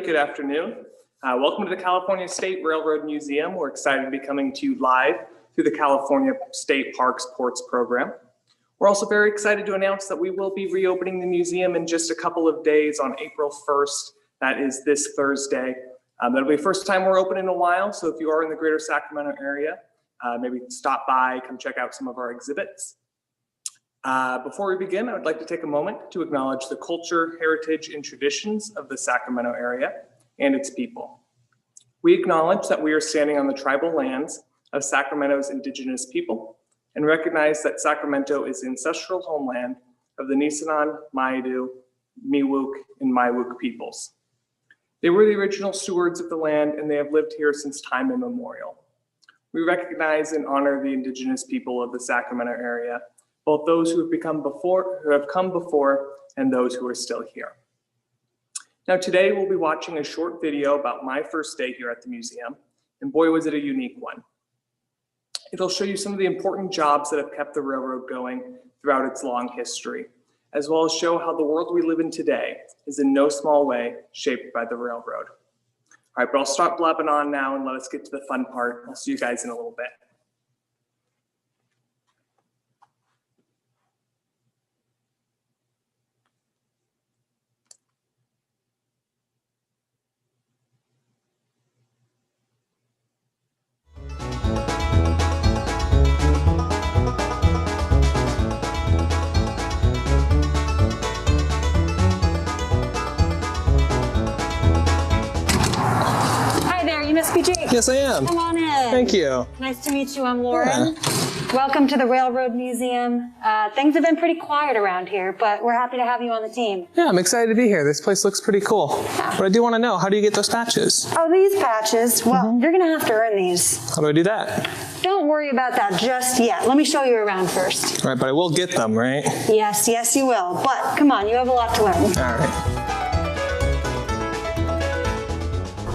Good afternoon. Welcome to the California State Railroad Museum. We're excited to be coming to you live through the California State Parks Ports program. We're also very excited to announce that we will be reopening the museum in just a couple of days on April 1st. That is this Thursday. That'll be the first time we're open in a while. So if you are in the greater Sacramento area, maybe stop by, come check out some of our exhibits. Before we begin, I would like to take a moment to acknowledge the culture, heritage, and traditions of the Sacramento area and its people. We acknowledge that we are standing on the tribal lands of Sacramento's indigenous people and recognize that Sacramento is the ancestral homeland of the Nisenan, Maidu, Miwok, and Miwok peoples. They were the original stewards of the land, and they have lived here since time immemorial. We recognize and honor the indigenous people of the Sacramento area, both those who have come before and those who are still here. Now today we'll be watching a short video about my first day here at the museum, and boy was it a unique one. It'll show you some of the important jobs that have kept the railroad going throughout its long history, as well as show how the world we live in today is in no small way shaped by the railroad. All right, but I'll stop blabbing on now and let us get to the fun part. I'll see you guys in a little bit. Yes, I am. Come on in. Thank you. Nice to meet you. I'm Lauren. Yeah. Welcome to the Railroad Museum. Things have been pretty quiet around here, but we're happy to have you on the team. Yeah, I'm excited to be here. This place looks pretty cool. Yeah. But I do want to know, how do you get those patches? Oh, these patches? Well, you're going to have to earn these. How do I do that? Don't worry about that just yet. Let me show you around first. All right, but I will get them, right? Yes, yes, you will. But come on, you have a lot to learn. All right.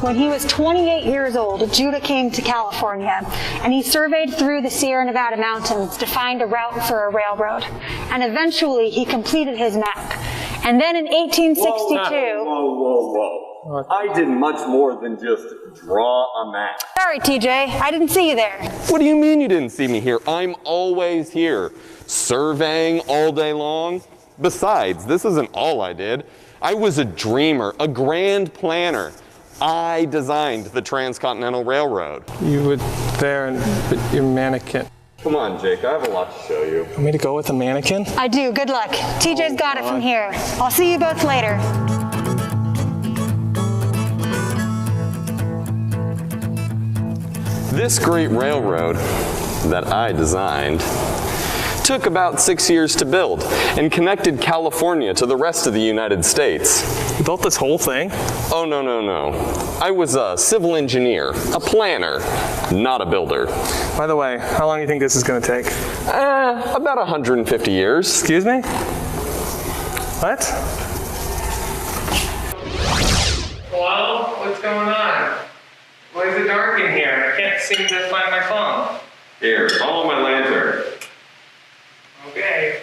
When he was 28 years old, Judah came to California, and he surveyed through the Sierra Nevada mountains to find a route for a railroad. And eventually, he completed his map. And then in 1862... Whoa. I did much more than just draw a map. Sorry, TJ. I didn't see you there. What do you mean you didn't see me here? I'm always here, surveying all day long. Besides, this isn't all I did. I was a dreamer, a grand planner. I designed the Transcontinental Railroad. You were there, but you're mannequin. Come on, Jake, I have a lot to show you. Want me to go with a mannequin? I do, good luck. TJ's got it from here. I'll see you both later. This great railroad that I designed took about 6 years to build and connected California to the rest of the United States. You built this whole thing? Oh, no. I was a civil engineer, a planner, not a builder. By the way, how long do you think this is going to take? About 150 years. Excuse me? What? Hello? What's going on? Why is it dark in here? I can't seem to find my phone. Here, follow my lantern. Okay.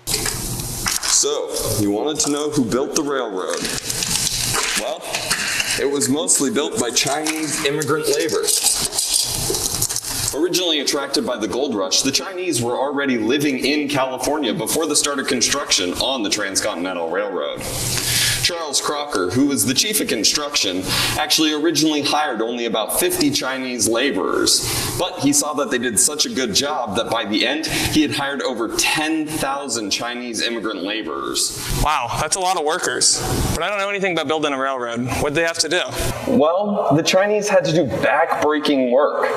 So, you wanted to know who built the railroad? Well, it was mostly built by Chinese immigrant labor. Originally attracted by the gold rush, the Chinese were already living in California before the start of construction on the Transcontinental Railroad. Charles Crocker, who was the chief of construction, actually originally hired only about 50 Chinese laborers, but he saw that they did such a good job that by the end, he had hired over 10,000 Chinese immigrant laborers. Wow, that's a lot of workers. But I don't know anything about building a railroad. What'd they have to do? Well, the Chinese had to do back-breaking work.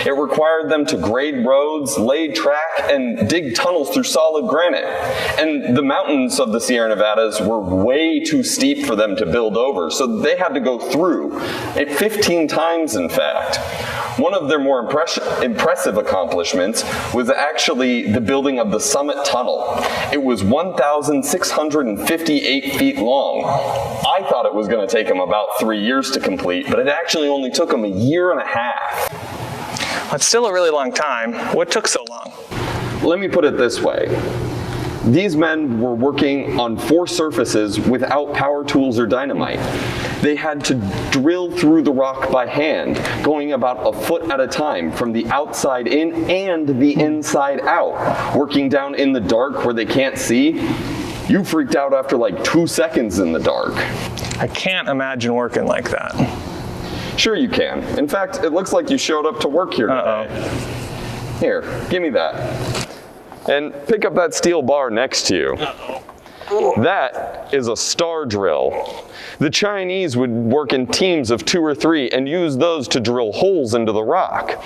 It required them to grade roads, lay track, and dig tunnels through solid granite. And the mountains of the Sierra Nevadas were way too steep for them to build over, so they had to go through it 15 times, in fact. One of their more impressive accomplishments was actually the building of the Summit Tunnel. It was 1,658 feet long. I thought it was going to take them about 3 years to complete, but it actually only took them a year and a half. That's still a really long time. What took so long? Let me put it this way. These men were working on 4 surfaces without power tools or dynamite. They had to drill through the rock by hand, going about a foot at a time from the outside in and the inside out, working down in the dark where they can't see. You freaked out after like 2 seconds in the dark. I can't imagine working like that. Sure you can. In fact, it looks like you showed up to work here today. Here, give me that. And pick up that steel bar next to you. That is a star drill. The Chinese would work in teams of 2 or 3 and use those to drill holes into the rock.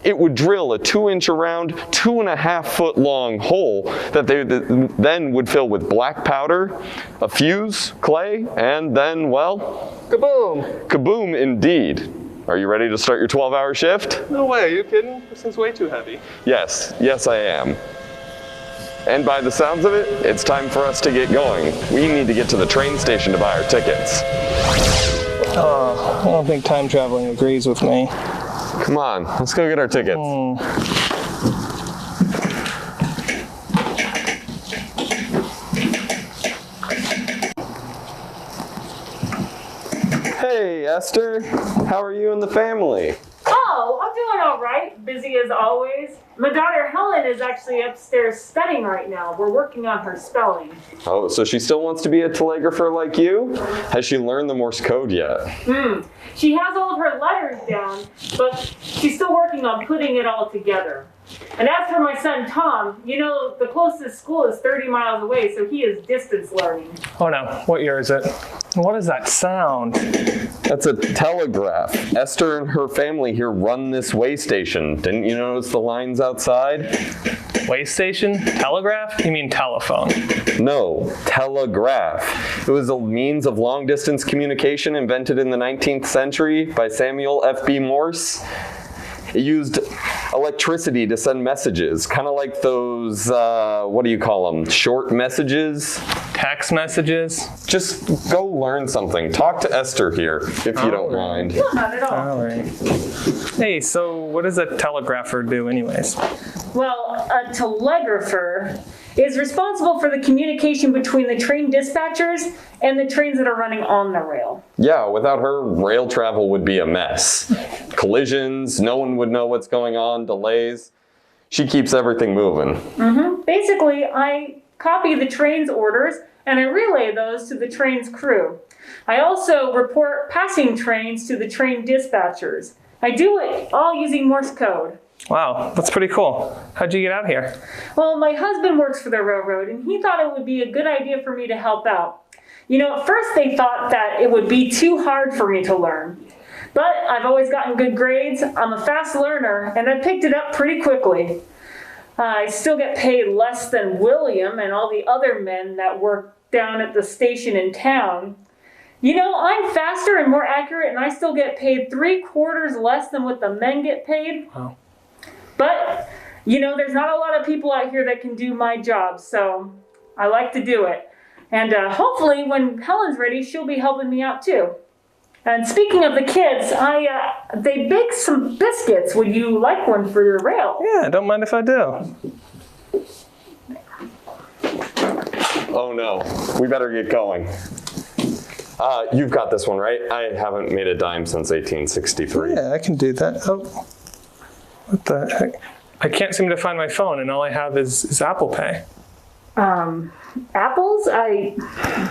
It would drill a 2-inch around, 2.5 foot long hole that they then would fill with black powder, a fuse, clay, and then, well, kaboom! Kaboom indeed. Are you ready to start your 12-hour shift? No way, are you kidding? This thing's way too heavy. Yes, I am. And by the sounds of it, it's time for us to get going. We need to get to the train station to buy our tickets. I don't think time traveling agrees with me. Come on, let's go get our tickets. Hey, Esther. How are you and the family? Oh, I'm doing all right. Busy as always. My daughter Helen is actually upstairs studying right now. We're working on her spelling. Oh, so she still wants to be a telegrapher like you? Has she learned the Morse code yet? She has all of her letters down, but she's still working on putting it all together. And as for my son Tom, you know, the closest school is 30 miles away, so he is distance learning. Oh no, what year is it? What is that sound? That's a telegraph. Esther and her family here run this way station. Didn't you notice the lines outside? Way station? Telegraph? You mean telephone? No, telegraph. It was a means of long-distance communication invented in the 19th century by Samuel F.B. Morse. It used electricity to send messages, kind of like those, what do you call them, short messages? Text messages? Just go learn something. Talk to Esther here, if you don't mind. No, not at all. All right. Hey, so what does a telegrapher do anyways? Well, a telegrapher is responsible for the communication between the train dispatchers and the trains that are running on the rail. Yeah, without her, rail travel would be a mess. Collisions, no one would know what's going on, delays. She keeps everything moving. Basically, I copy the train's orders and I relay those to the train's crew. I also report passing trains to the train dispatchers. I do it all using Morse code. Wow, that's pretty cool. How'd you get out here? Well, my husband works for the railroad and he thought it would be a good idea for me to help out. You know, at first they thought that it would be too hard for me to learn. But I've always gotten good grades, I'm a fast learner, and I picked it up pretty quickly. I still get paid less than William and all the other men that work down at the station in town. You know, I'm faster and more accurate and I still get paid 3/4 less than what the men get paid. Wow. But, you know, there's not a lot of people out here that can do my job, so I like to do it. And hopefully when Helen's ready, she'll be helping me out too. And speaking of the kids, they baked some biscuits. Would you like one for your rail? Yeah, don't mind if I do. Oh no, we better get going. You've got this one, right? I haven't made a dime since 1863. Yeah, I can do that. Oh, what the heck? I can't seem to find my phone and all I have is Apple Pay. Apples? I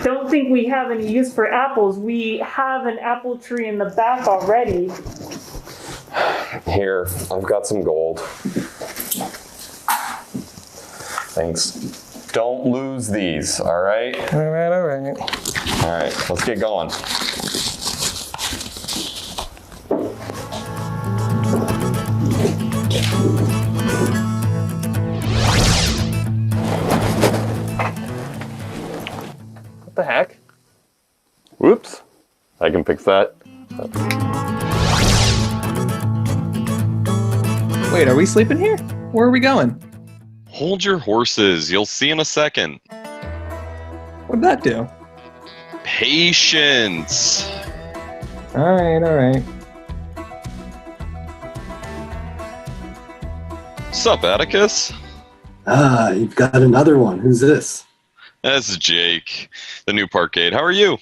don't think we have any use for apples. We have an apple tree in the back already. Here, I've got some gold. Thanks. Don't lose these, all right? All right, all right. All right, let's get going. What the heck? Whoops. I can fix that. Wait, are we sleeping here? Where are we going? Hold your horses. You'll see in a second. What'd that do? Patience. All right. Sup, Atticus? Ah, you've got another one. Who's this? That's Jake, the new park aide. How are you?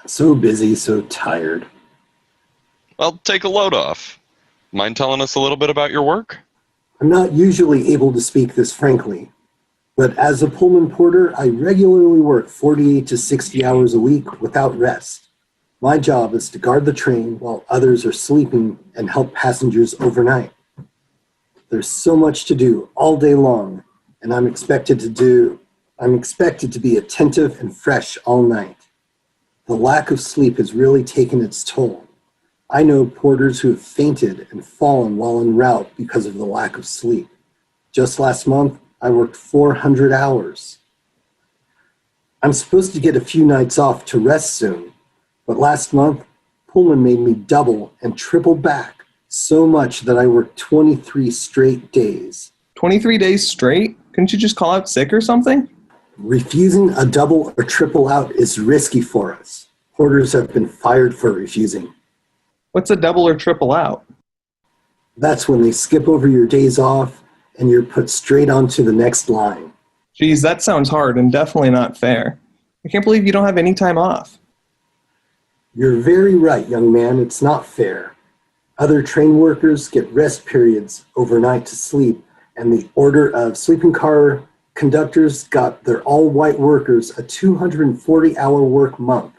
So busy, so tired. Well, take a load off. Mind telling us a little bit about your work? I'm not usually able to speak this frankly, but as a Pullman porter, I regularly work 48 to 60 hours a week without rest. My job is to guard the train while others are sleeping and help passengers overnight. There's so much to do all day long, and I'm expected to be attentive and fresh all night. The lack of sleep has really taken its toll. I know porters who have fainted and fallen while en route because of the lack of sleep. Just last month, I worked 400 hours. I'm supposed to get a few nights off to rest soon, but last month, Pullman made me double and triple back so much that I worked 23 straight days. 23 days straight? Couldn't you just call out sick or something? Refusing a double or triple out is risky for us. Porters have been fired for refusing. What's a double or triple out? That's when they skip over your days off and you're put straight onto the next line. Geez, that sounds hard and definitely not fair. I can't believe you don't have any time off. You're very right, young man. It's not fair. Other train workers get rest periods overnight to sleep, and the Order of Sleeping Car Conductors got their all-white workers a 240-hour work month.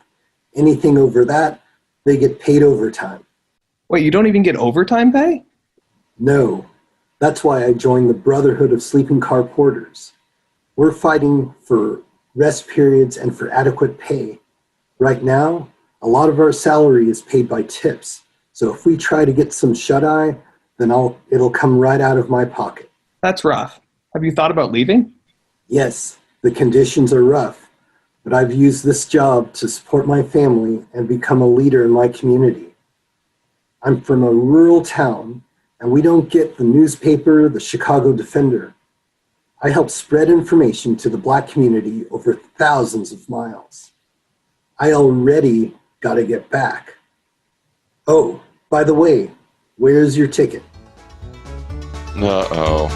Anything over that, they get paid overtime. Wait, you don't even get overtime pay? No, that's why I joined the Brotherhood of Sleeping Car Porters. We're fighting for rest periods and for adequate pay. Right now, a lot of our salary is paid by tips, so if we try to get some shut-eye, then it'll come right out of my pocket. That's rough. Have you thought about leaving? Yes, the conditions are rough, but I've used this job to support my family and become a leader in my community. I'm from a rural town, and we don't get the newspaper, the Chicago Defender. I help spread information to the Black community over thousands of miles. I already got to get back. Oh, by the way, where's your ticket? Uh-oh.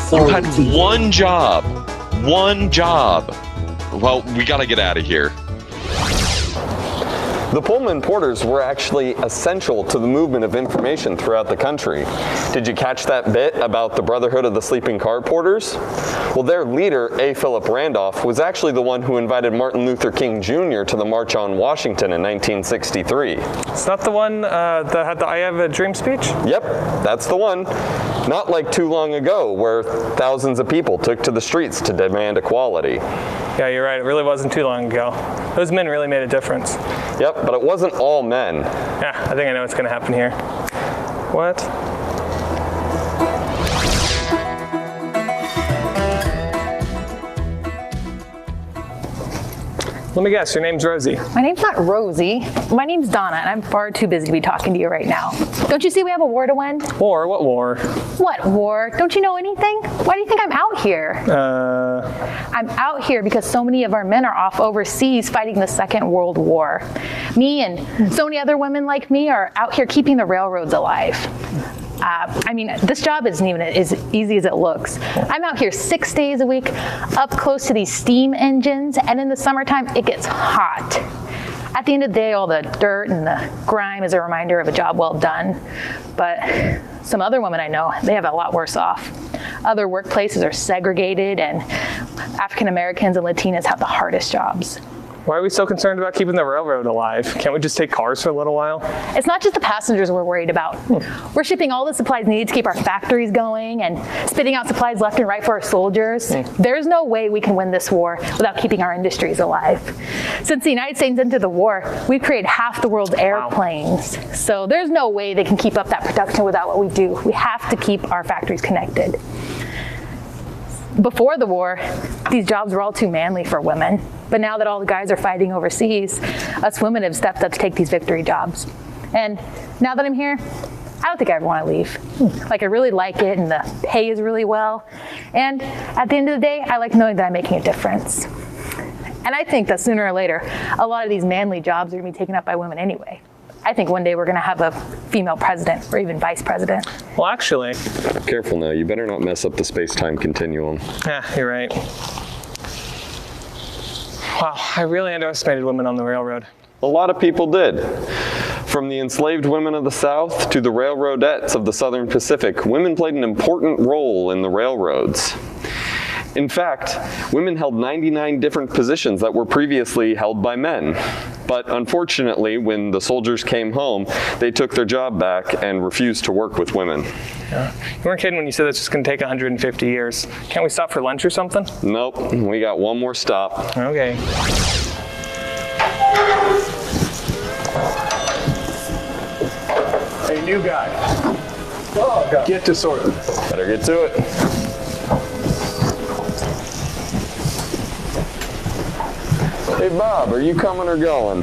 Sorry, You had TJ. one job. One job. Well, we gotta get out of here. The Pullman porters were actually essential to the movement of information throughout the country. Did you catch that bit about the Brotherhood of the Sleeping Car Porters? Well, their leader, A. Philip Randolph, was actually the one who invited Martin Luther King Jr. to the March on Washington in 1963. It's not the one that had the I Have a Dream speech? Yep, that's the one. Not like too long ago, where thousands of people took to the streets to demand equality. Yeah, you're right. It really wasn't too long ago. Those men really made a difference. Yep, but it wasn't all men. Yeah, I think I know what's going to happen here. What? Let me guess, your name's Rosie. My name's not Rosie. My name's Donna, and I'm far too busy to be talking to you right now. Don't you see we have a war to win? War? What war? What war? Don't you know anything? Why do you think I'm out here? I'm out here because so many of our men are off overseas fighting the Second World War. Me and so many other women like me are out here keeping the railroads alive. I mean, this job isn't even as easy as it looks. I'm out here 6 days a week, up close to these steam engines, and in the summertime, it gets hot. At the end of the day, all the dirt and the grime is a reminder of a job well done. But some other women I know, they have a lot worse off. Other workplaces are segregated, and African Americans and Latinas have the hardest jobs. Why are we so concerned about keeping the railroad alive? Can't we just take cars for a little while? It's not just the passengers we're worried about. We're shipping all the supplies needed to keep our factories going and spitting out supplies left and right for our soldiers. There's no way we can win this war without keeping our industries alive. Since the United States entered the war, we've created half the world's airplanes. So there's no way they can keep up that production without what we do. We have to keep our factories connected. Before the war, these jobs were all too manly for women. But now that all the guys are fighting overseas, us women have stepped up to take these victory jobs. And now that I'm here, I don't think I ever want to leave. Like, I really like it, and the pay is really well. And at the end of the day, I like knowing that I'm making a difference. And I think that sooner or later, a lot of these manly jobs are going to be taken up by women anyway. I think one day we're going to have a female president or even vice president. Well, actually, Careful now, you better not mess up the space-time continuum. yeah, you're right. Wow, I really underestimated women on the railroad. A lot of people did. From the enslaved women of the South to the railroadettes of the Southern Pacific, women played an important role in the railroads. In fact, women held 99 different positions that were previously held by men. But unfortunately, when the soldiers came home, they took their job back and refused to work with women. Yeah. You weren't kidding when you said it's just going to take 150 years. Can't we stop for lunch or something? Nope, we got one more stop. Okay. Hey, new guy. Oh, God. Get to sorting. Better get to it. Hey, Bob, are you coming or going?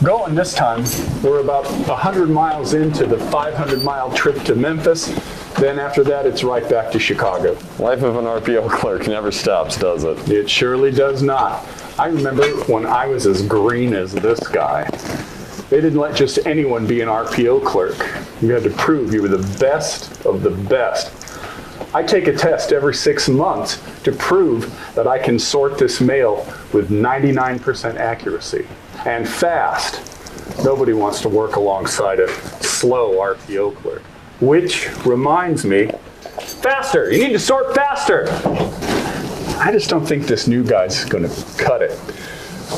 Going this time. We're about 100 miles into the 500-mile trip to Memphis. Then after that, it's right back to Chicago. Life of an RPO clerk never stops, does it? It surely does not. I remember when I was as green as this guy. They didn't let just anyone be an RPO clerk. You had to prove you were the best of the best. I take a test every 6 months to prove that I can sort this mail with 99% accuracy and fast. Nobody wants to work alongside a slow RPO clerk. Which reminds me, faster, you need to sort faster. I just don't think this new guy's gonna cut it.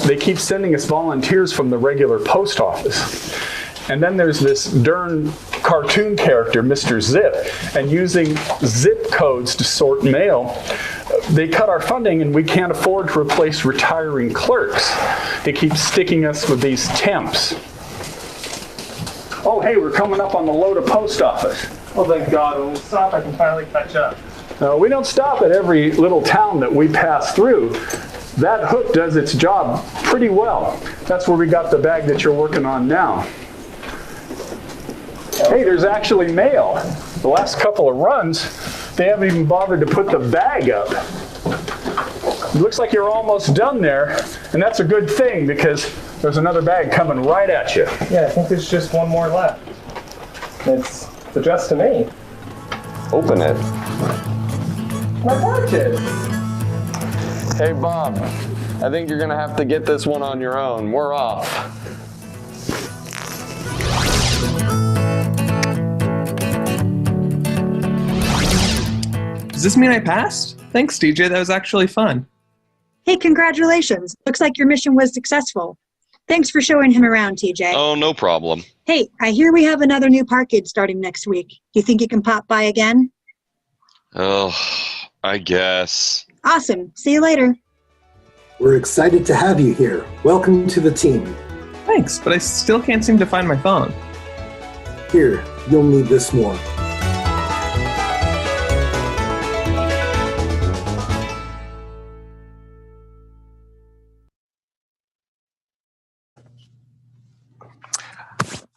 They keep sending us volunteers from the regular post office. And then there's this darn cartoon character, Mr. Zip, and using zip codes to sort mail, they cut our funding and we can't afford to replace retiring clerks. They keep sticking us with these temps. Oh, hey, we're coming up on the load of post office. Oh, thank God. When we stop, I can finally catch up. No, we don't stop at every little town that we pass through. That hook does its job pretty well. That's where we got the bag that you're working on now. Hey, there's actually mail. The last couple of runs, they haven't even bothered to put the bag up. It looks like you're almost done there, and that's a good thing because there's another bag coming right at you. Yeah, I think there's just one more left. It's addressed to me. Open it. My purchase. Hey, Bob, I think you're gonna have to get this one on your own. We're off. Does this mean I passed? Thanks, DJ. That was actually fun. Hey, congratulations. Looks like your mission was successful. Thanks for showing him around, TJ. Oh, no problem. Hey, I hear we have another new park kid starting next week. You think you can pop by again? Oh, I guess. Awesome. See you later. We're excited to have you here. Welcome to the team. Thanks, but I still can't seem to find my phone. Here, you'll need this more.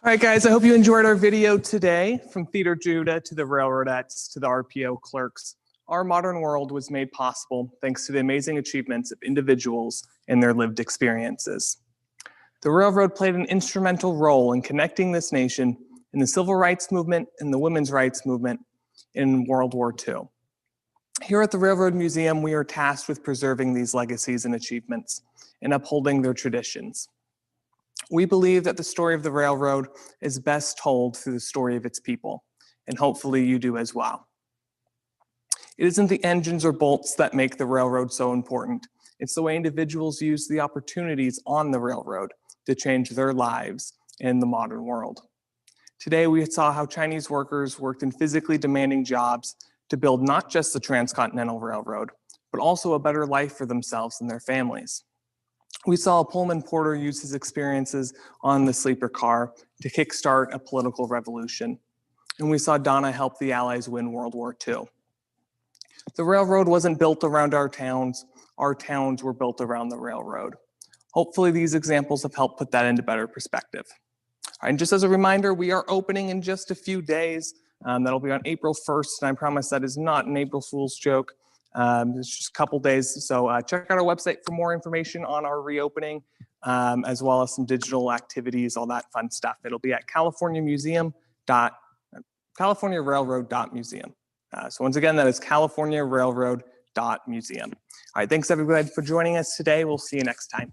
All right, guys, I hope you enjoyed our video today. From Theater Judah to the Railroadettes to the RPO clerks, our modern world was made possible thanks to the amazing achievements of individuals and their lived experiences. The railroad played an instrumental role in connecting this nation in the civil rights movement and the women's rights movement in World War II. Here at the Railroad Museum, we are tasked with preserving these legacies and achievements and upholding their traditions. We believe that the story of the railroad is best told through the story of its people, and hopefully you do as well. It isn't the engines or bolts that make the railroad so important. It's the way individuals use the opportunities on the railroad to change their lives in the modern world. Today, we saw how Chinese workers worked in physically demanding jobs to build not just the Transcontinental Railroad, but also a better life for themselves and their families. We saw a Pullman porter use his experiences on the sleeper car to kickstart a political revolution. And we saw Donna help the Allies win World War II. The railroad wasn't built around our towns were built around the railroad. Hopefully these examples have helped put that into better perspective. All right, and just as a reminder, we are opening in just a few days. That'll be on April 1st, and I promise that is not an April Fool's joke. It's just a couple days. So check out our website for more information on our reopening, as well as some digital activities, all that fun stuff. It'll be at californiarailroad.museum. So once again, that is californiarailroad.museum. All right, thanks everybody for joining us today. We'll see you next time.